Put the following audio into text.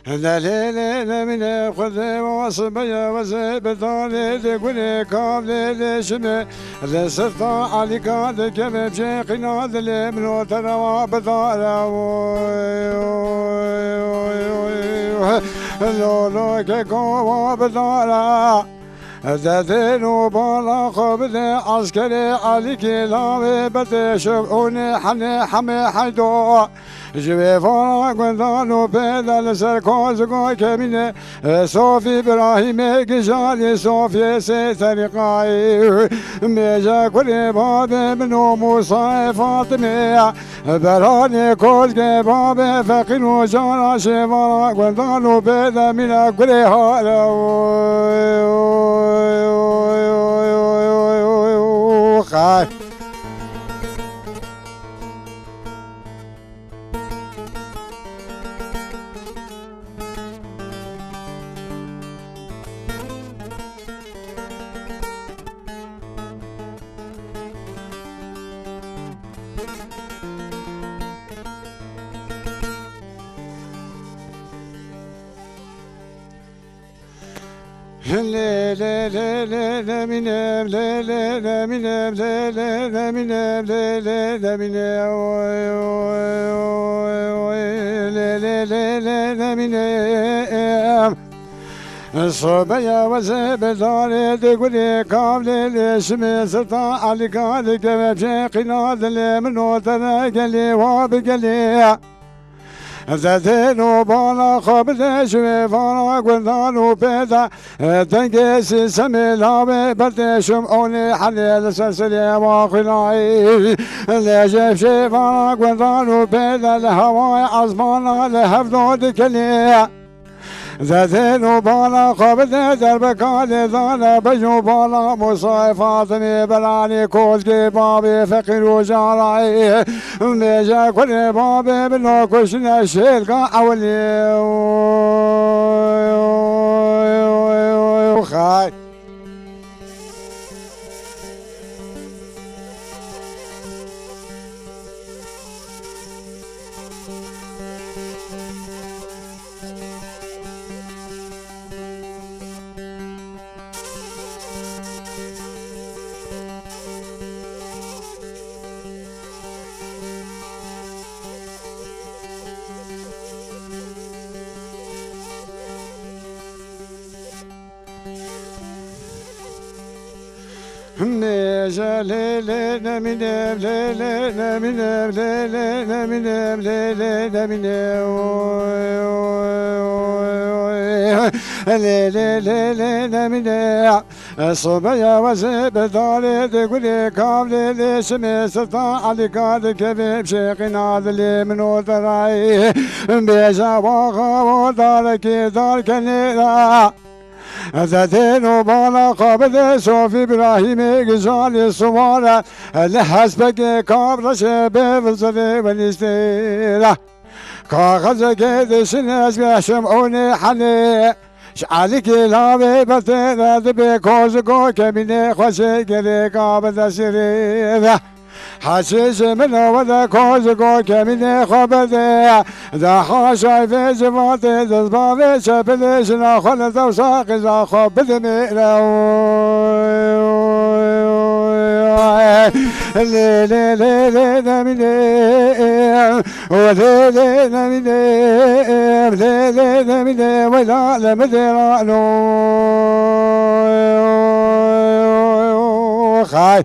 لا لا لا لا من خذ وصبيا وزبدان لقولي كابل لشمه لسرطة عليك هذا كم بشيقنا ذل من وتروى بدارا لولو كيكو بدارا ذاتين وبالا خبز عسكري عليك لا بتشوفوني حني حمي حيدو جوي فانا قندانو بيدا لسركوز قوي كمينة صوفي إبراهيم قجالي صوفي سيطريقاي ميجا كل باب منو موسى فاطمي براني كل قباب فقين وجانا شفانا قندانو بيدا من كل هالا خاي لا لا لا لا لا من لا لا لا من لا لا لا من لا لا لا من لا لا لا لا من الصبية وزبدان تقولي كامل اسمي سلطان عليك عليك بشيقنا ذل من وطنا قلي وبقلي ذاتين وبالا خبز شوي فانا قندان بيدا تنقيس سمي لابي بلتشم اوني حليل سلسلي واخلاي ليجيب شي فانا قندان بيدا لهواي عزمانا لهفدو دكلي ذاتين وبالا خبز دربكالي ذانا بجو بالا موسى فاطمي بلاني كوزكي بابي فقير وجارعي ميجا كل بابي بلو كشنا شيلقا اولي وخاي ميجا ليلة من ليلة من ليلة من ليلة من ليلة من الصبية وزبدان تقولي كامل اسمي سلطان عليك عليك بشيقنا ذلي من وطراي بيجا واغا ودارك دارك نيلا ذاتين وبالا قابل صوفي إبراهيم قزالي صوارة لحسبك كابل شباب الزلي والنستيرة كاغز كيد سنس بشمعوني حني شعالك لابي بطيرة دبي كوزقو كميني خوشي قلي قابل سريرة حسيس من وذا كوزقو كميني خبذي ذا خاشاي في زفاتي ذا شبلي شنا خلط وساقي ذا خبذ ميرا لي لي لي لي نميني ولي لي نميني لي لي نميني ولا لمدرانو خاي